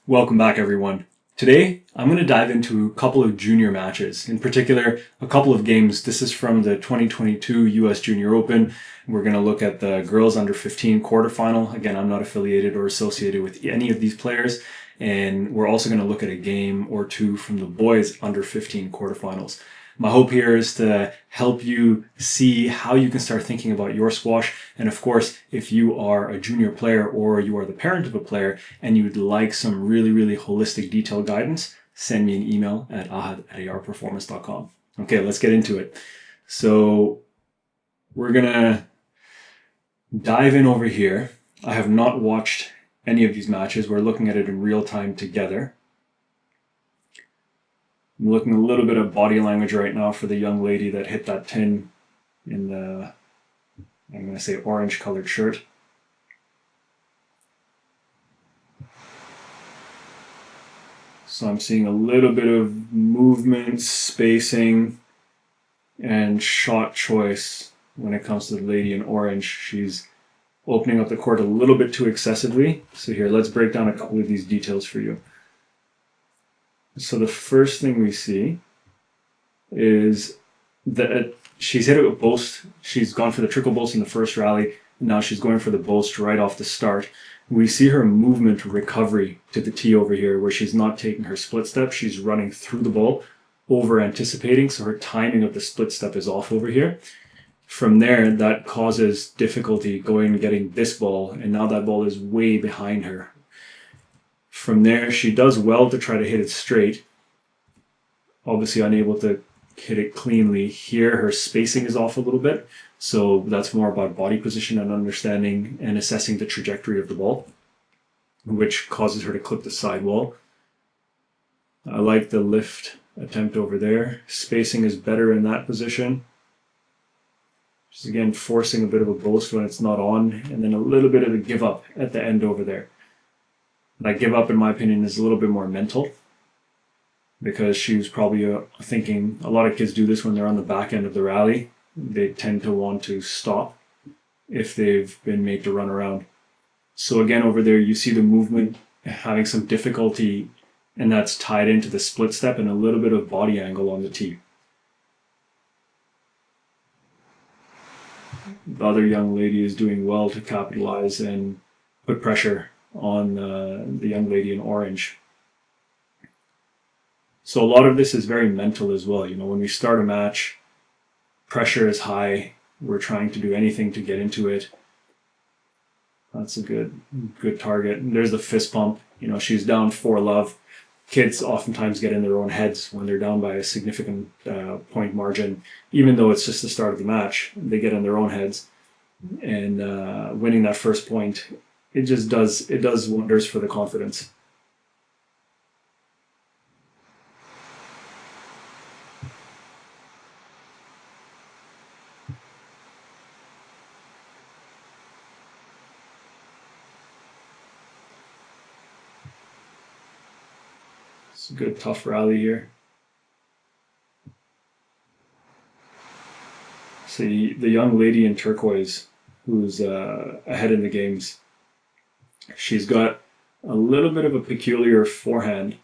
Welcome back, everyone. Today, I'm going to dive into a couple of junior matches. In particular, a couple of games. This is from the 2022 US Junior Open. We're going to look at the Girls U15 quarterfinal. Again, I'm not affiliated or associated with any of these players. And we're also going to look at a game or two from the Boys U15 quarterfinals. My hope here is to help you see how you can start thinking about your squash. And of course, if you are a junior player or you are the parent of a player and you would like some really holistic detailed guidance, send me an email at ahad@arperformance.com. Okay, let's get into it. So we're going to dive in over here. I have not watched any of these matches. We're looking at it in real time together. I'm looking a little bit at body language right now for the young lady that hit that 10 in the, I'm going to say, orange colored shirt. So I'm seeing a little bit of movement, spacing, and shot choice when it comes to the lady in orange. She's opening up the court a little bit too excessively. So here, let's break down a couple of these details for you. So the first thing we see is that she's hit it with boast. She's gone for the trickle boast in the first rally. Now she's going for the boast right off the start. We see her movement recovery to the tee over here where she's not taking her split step. She's running through the ball, over anticipating. So her timing of the split step is off over here. From there, that causes difficulty going and getting this ball. And now that ball is way behind her. From there, she does well to try to hit it straight. Obviously unable to hit it cleanly. Here, her spacing is off a little bit. So that's more about body position and understanding and assessing the trajectory of the ball, which causes her to clip the sidewall. I like the lift attempt over there. Spacing is better in that position. Just again, forcing a bit of a boast when it's not on, and then a little bit of a give up at the end over there. That give up, in my opinion, is a little bit more mental because she was probably thinking, a lot of kids do this when they're on the back end of the rally. They tend to want to stop if they've been made to run around. So again, over there, you see the movement having some difficulty, and that's tied into the split step and a little bit of body angle on the tee. The other young lady is doing well to capitalize and put pressure on the young lady in orange. So a lot of this is very mental as well. You know, when we start a match, pressure is high. We're trying to do anything to get into it. That's a good target. And there's the fist pump. You know, she's down 4-love. Kids oftentimes get in their own heads when they're down by a significant point margin. Even though it's just the start of the match, they get in their own heads. And winning that first point, it does wonders for the confidence. It's a good tough rally here. See the young lady in turquoise who's ahead in the games. She's got a little bit of a peculiar forehand,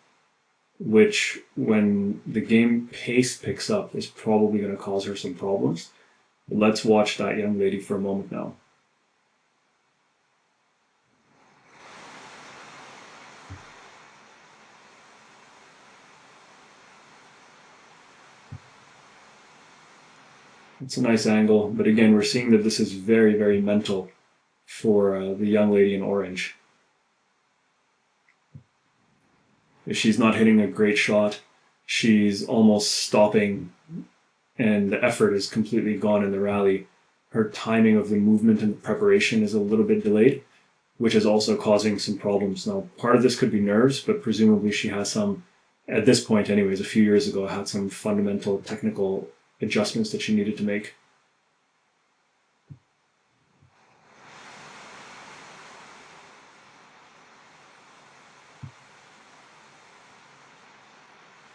which when the game pace picks up is probably going to cause her some problems. But let's watch that young lady for a moment now. It's a nice angle, but again, we're seeing that this is very mental for the young lady in orange. If she's not hitting a great shot, she's almost stopping and the effort is completely gone in the rally. Her timing of the movement and the preparation is a little bit delayed, which is also causing some problems. Now, part of this could be nerves, but presumably she has some, at this point anyways, a few years ago, had some fundamental technical adjustments that she needed to make.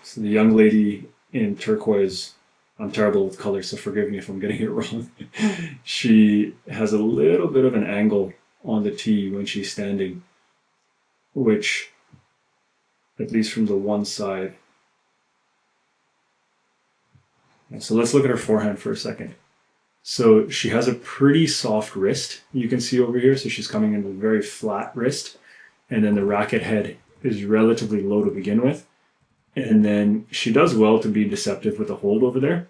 So the young lady in turquoise, I'm terrible with colors, so forgive me if I'm getting it wrong. She has a little bit of an angle on the tee when she's standing, which at least from the one side. And so let's look at her forehand for a second. So she has a pretty soft wrist, you can see over here. So she's coming in with a very flat wrist. And then the racket head is relatively low to begin with. And then she does well to be deceptive with a hold over there.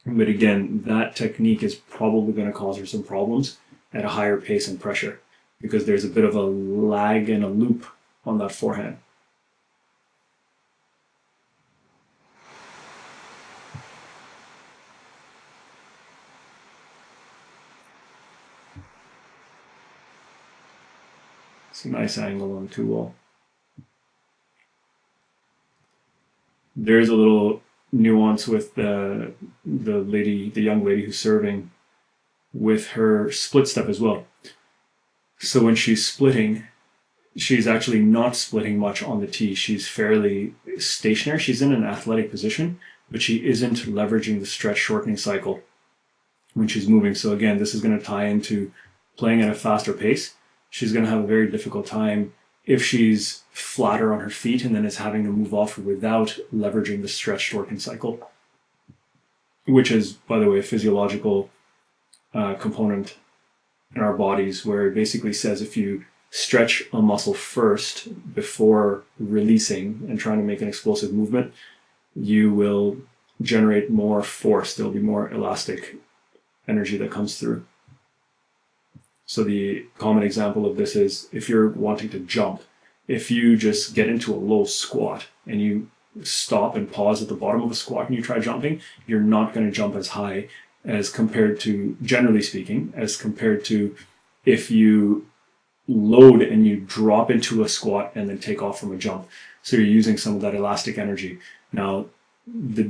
But again, that technique is probably going to cause her some problems at a higher pace and pressure because there's a bit of a lag and a loop on that forehand. It's a nice angle on the 2-wall. There's a little nuance with the young lady who's serving with her split step as well. So when she's splitting, she's actually not splitting much on the tee. She's fairly stationary. She's in an athletic position, but she isn't leveraging the stretch shortening cycle when she's moving. So again, this is going to tie into playing at a faster pace. She's going to have a very difficult time if she's flatter on her feet and then is having to move off without leveraging the stretch shortening cycle, which is, by the way, a physiological component in our bodies where it basically says if you stretch a muscle first before releasing and trying to make an explosive movement, you will generate more force. There'll be more elastic energy that comes through. So the common example of this is if you're wanting to jump, if you just get into a low squat and you stop and pause at the bottom of a squat and you try jumping, you're not going to jump as high as compared to, generally speaking, as compared to if you load and you drop into a squat and then take off from a jump. So you're using some of that elastic energy. Now,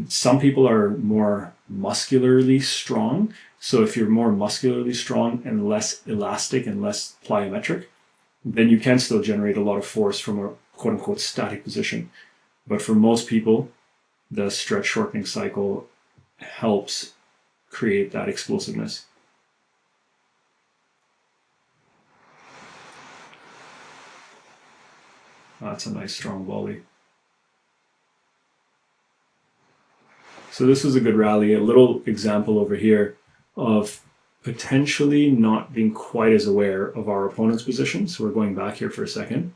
some people are more muscularly strong. So if you're more muscularly strong and less elastic and less plyometric, then you can still generate a lot of force from a quote unquote static position. But for most people, the stretch shortening cycle helps create that explosiveness. That's a nice strong volley. So this was a good rally. A little example over here of potentially not being quite as aware of our opponent's position. So we're going back here for a second.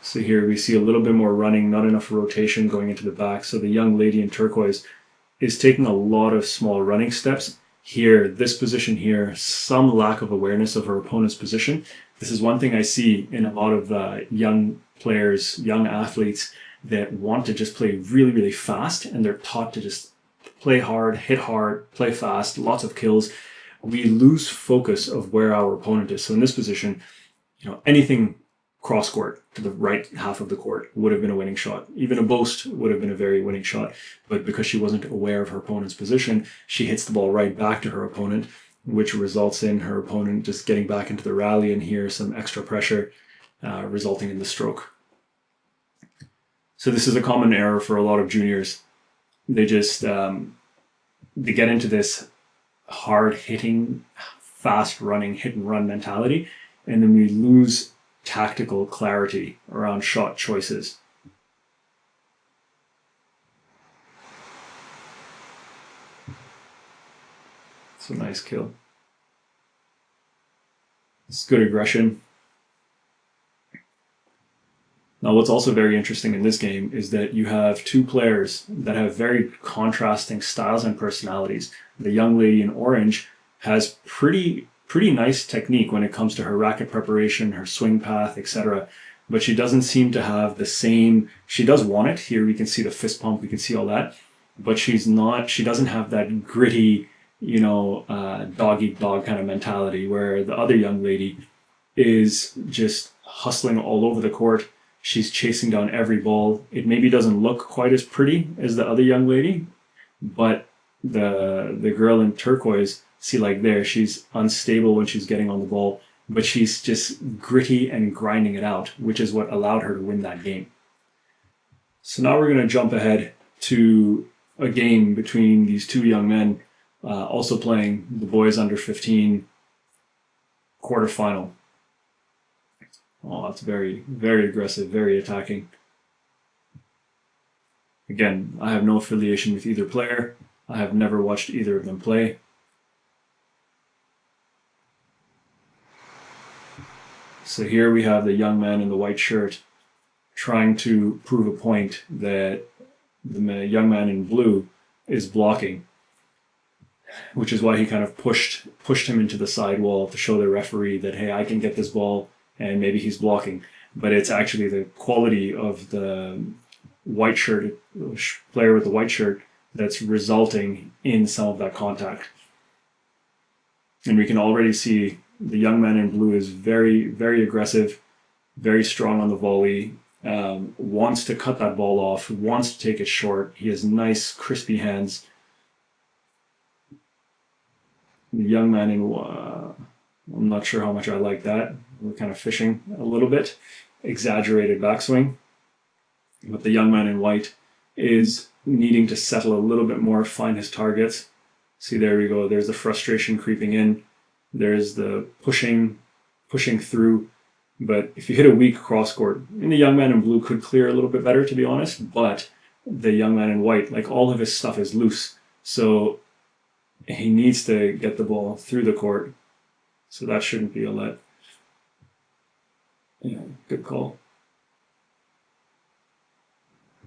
So here we see a little bit more running, not enough rotation going into the back. So the young lady in turquoise is taking a lot of small running steps. Here, this position here, some lack of awareness of her opponent's position. This is one thing I see in a lot of young players, young athletes that want to just play really, really fast, and they're taught to just play hard, hit hard, play fast, lots of kills. We lose focus of where our opponent is. So in this position, anything cross court to the right half of the court would have been a winning shot. Even a boast would have been a very winning shot. But because she wasn't aware of her opponent's position, she hits the ball right back to her opponent, which results in her opponent just getting back into the rally and here some extra pressure resulting in the stroke. So this is a common error for a lot of juniors. They just they get into this hard hitting, fast running, hit and run mentality, and then we lose tactical clarity around shot choices. It's a nice kill. It's good aggression. Now, what's also very interesting in this game is that you have two players that have very contrasting styles and personalities. The young lady in orange has pretty nice technique when it comes to her racket preparation, her swing path, etc. But she doesn't seem to have the same, she does want it. Here we can see the fist pump, we can see all that. But she doesn't have that gritty, dog eat dog kind of mentality where the other young lady is just hustling all over the court. She's chasing down every ball. It maybe doesn't look quite as pretty as the other young lady, but the girl in turquoise, see like there, she's unstable when she's getting on the ball, but she's just gritty and grinding it out, which is what allowed her to win that game. So now we're going to jump ahead to a game between these two young men, also playing the boys under 15 quarterfinal. Oh, that's very, very aggressive, very attacking. Again, I have no affiliation with either player. I have never watched either of them play. So here we have the young man in the white shirt trying to prove a point that the young man in blue is blocking, which is why he kind of pushed him into the sidewall to show the referee that, hey, I can get this ball, and maybe he's blocking. But it's actually the quality of the white shirt player with the white shirt that's resulting in some of that contact. And we can already see the young man in blue is very, very aggressive, very strong on the volley, wants to cut that ball off, wants to take it short. He has nice, crispy hands. The young man in, I'm not sure how much I like that. We're kind of fishing a little bit. Exaggerated backswing. But the young man in white is needing to settle a little bit more, find his targets. See, there we go. There's the frustration creeping in. There's the pushing through. But if you hit a weak crosscourt, and the young man in blue could clear a little bit better, to be honest, but the young man in white, like, all of his stuff is loose. So he needs to get the ball through the court. So that shouldn't be a let. Yeah, good call.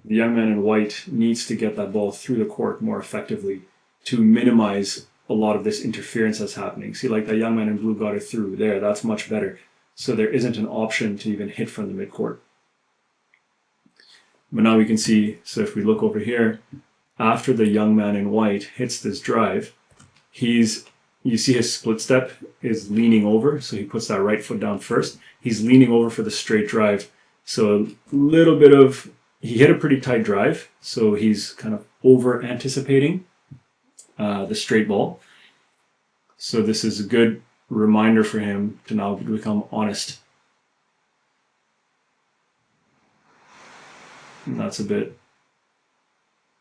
The young man in white needs to get that ball through the court more effectively to minimize a lot of this interference that's happening. See, like, that young man in blue got it through there. That's much better. So there isn't an option to even hit from the midcourt. But now we can see, so if we look over here, after the young man in white hits this drive, you see his split step is leaning over. So he puts that right foot down first. He's leaning over for the straight drive. So a little bit of, he hit a pretty tight drive. So he's kind of over anticipating the straight ball. So this is a good reminder for him to now become honest. And that's a bit,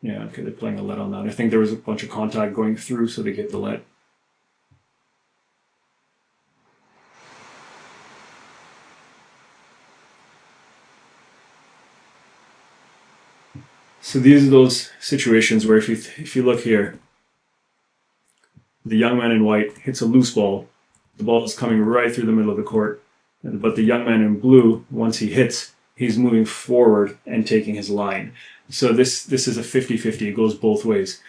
yeah, okay, they're playing a let on that. I think there was a bunch of contact going through, so they get the let. So these are those situations where if you look here, the young man in white hits a loose ball. The ball is coming right through the middle of the court. But the young man in blue, once he hits, he's moving forward and taking his line. So this is a 50-50. It goes both ways.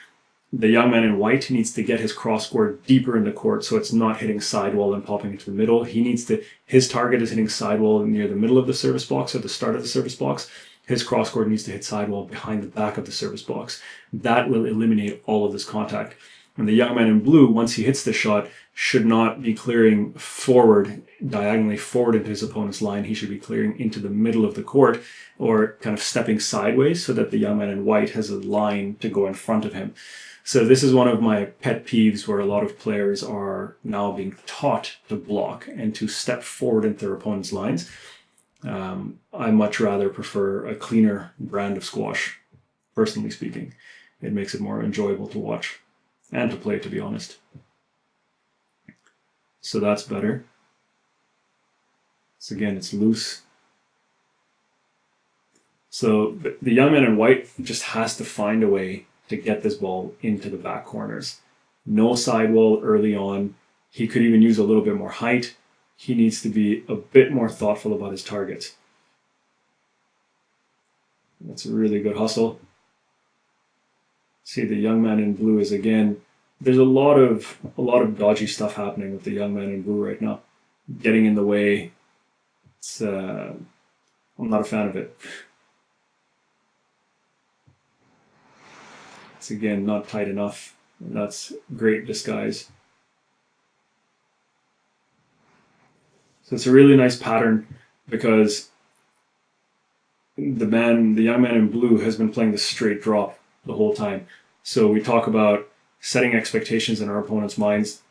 The young man in white needs to get his crosscourt deeper in the court so it's not hitting sidewall and popping into the middle. His target is hitting sidewall near the middle of the service box or the start of the service box. His crosscourt needs to hit sidewall behind the back of the service box. That will eliminate all of this contact. And the young man in blue, once he hits the shot, should not be clearing forward, diagonally forward into his opponent's line. He should be clearing into the middle of the court or kind of stepping sideways so that the young man in white has a line to go in front of him. So this is one of my pet peeves where a lot of players are now being taught to block and to step forward into their opponent's lines. I much rather prefer a cleaner brand of squash, personally speaking. It makes it more enjoyable to watch and to play, to be honest. So that's better. So again, it's loose. So the young man in white just has to find a way to get this ball into the back corners. No sidewall early on. He could even use a little bit more height. He needs to be a bit more thoughtful about his targets. That's a really good hustle. See, the young man in blue is, again, there's a lot of dodgy stuff happening with the young man in blue right now. Getting in the way. I'm not a fan of it. It's, again, not tight enough. And that's great disguise. So it's a really nice pattern because the young man in blue has been playing the straight drop the whole time. So we talk about setting expectations in our opponent's minds,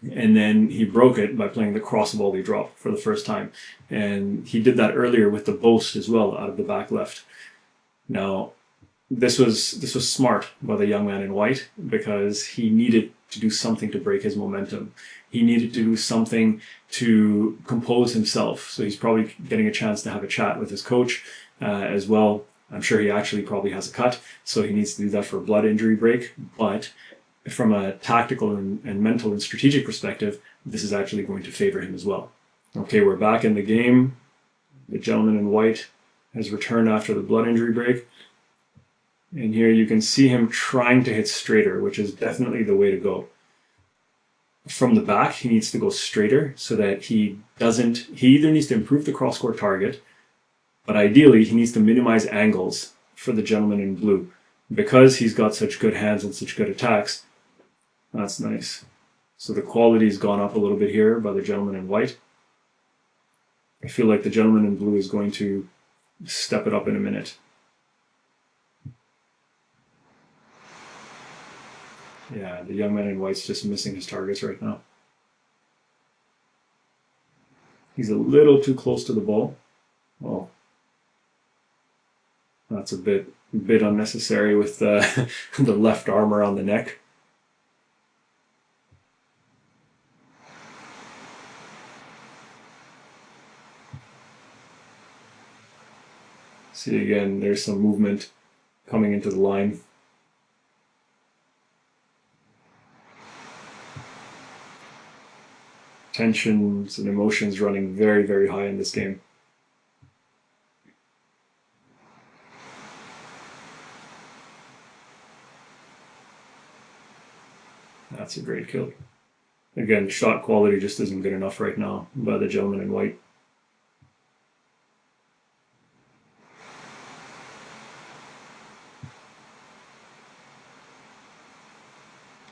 and then he broke it by playing the cross volley drop for the first time. And he did that earlier with the boast as well out of the back left. Now, this was smart by the young man in white, because he needed to do something to break his momentum. He needed to do something to compose himself. So he's probably getting a chance to have a chat with his coach as well. I'm sure he actually probably has a cut, so he needs to do that for a blood injury break. But from a tactical and mental and strategic perspective, this is actually going to favor him as well. Okay, we're back in the game. The gentleman in white has returned after the blood injury break. And here you can see him trying to hit straighter, which is definitely the way to go. From the back, he needs to go straighter so that he either needs to improve the cross-court target, but ideally he needs to minimize angles for the gentleman in blue. Because he's got such good hands and such good attacks, that's nice. So the quality's gone up a little bit here by the gentleman in white. I feel like the gentleman in blue is going to step it up in a minute. Yeah, the young man in white's just missing his targets right now. He's a little too close to the ball. Oh, that's a bit unnecessary with the, the left arm around the neck. See again, there's some movement coming into the line. Tensions and emotions running very, very high in this game. That's a great kill. Again, shot quality just isn't good enough right now by the gentleman in white.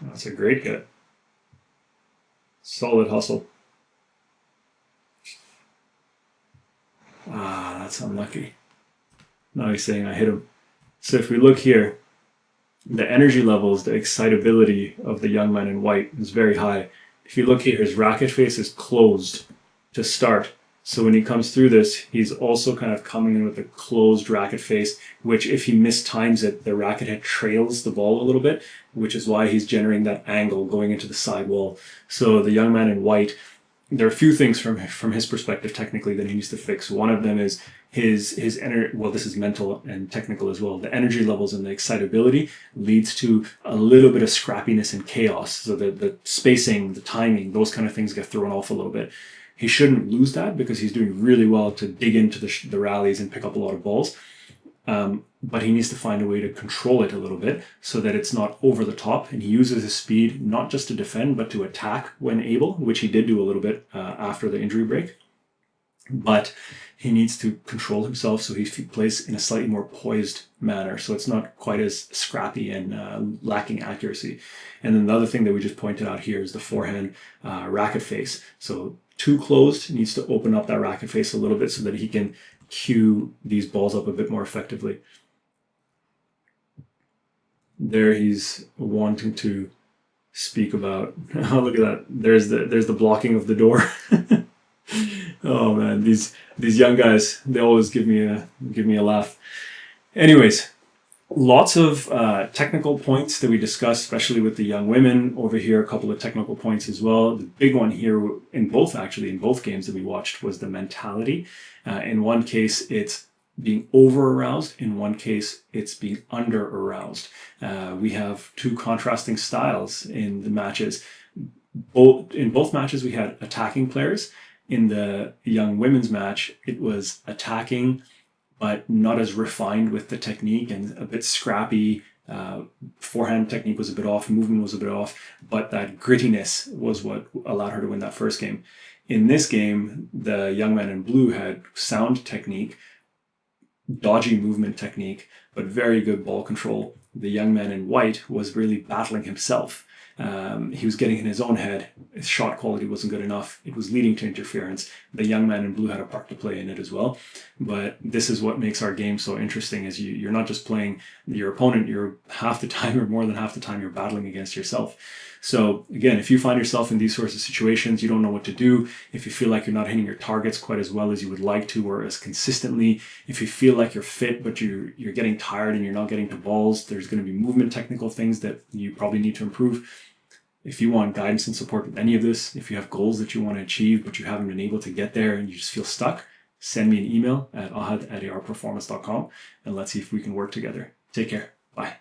That's a great hit. Solid hustle. Ah, that's unlucky. Now he's saying I hit him. So if we look here, the energy levels, the excitability of the young man in white is very high. If you look here, his racket face is closed to start. So when he comes through this, he's also kind of coming in with a closed racket face, which if he mistimes it, the racket head trails the ball a little bit, which is why he's generating that angle going into the sidewall. So the young man in white, there are a few things from his perspective technically that he needs to fix. One of them is his energy. Well, this is mental and technical as well. The energy levels and the excitability leads to a little bit of scrappiness and chaos. So the spacing, the timing, those kind of things get thrown off a little bit. He shouldn't lose that because he's doing really well to dig into the rallies and pick up a lot of balls. But he needs to find a way to control it a little bit so that it's not over the top. And he uses his speed not just to defend, but to attack when able, which he did do a little bit after the injury break. But he needs to control himself so he plays in a slightly more poised manner. So it's not quite as scrappy and lacking accuracy. And then the other thing that we just pointed out here is the forehand racket face. So too closed, needs to open up that racket face a little bit so that he can cue these balls up a bit more effectively. There he's wanting to speak about. Oh, look at that. There's the blocking of the door. Oh man, these young guys, they always give me a laugh. Anyways, lots of technical points that we discussed, especially with the young women. Over here, a couple of technical points as well. The big one here in both games that we watched was the mentality. In one case, it's being over aroused. In one case, it's being under aroused. We have two contrasting styles in the matches. In both matches, we had attacking players. In the young women's match, it was attacking, but not as refined with the technique and a bit scrappy. Forehand technique was a bit off, movement was a bit off, but that grittiness was what allowed her to win that first game. In this game, the young man in blue had sound technique, dodgy movement technique, but very good ball control. The young man in white was really battling himself. He was getting in his own head. His shot quality wasn't good enough. It was leading to interference. The young man in blue had a part to play in it as well. But this is what makes our game so interesting, is you're not just playing your opponent, you're half the time or more than half the time you're battling against yourself. So again, if you find yourself in these sorts of situations, you don't know what to do, if you feel like you're not hitting your targets quite as well as you would like to or as consistently, if you feel like you're fit but you're getting tired and you're not getting to balls, there's going to be movement technical things that you probably need to improve. If you want guidance and support with any of this, if you have goals that you want to achieve but you haven't been able to get there and you just feel stuck, send me an email at ahad@arperformance.com and let's see if we can work together. Take care. Bye.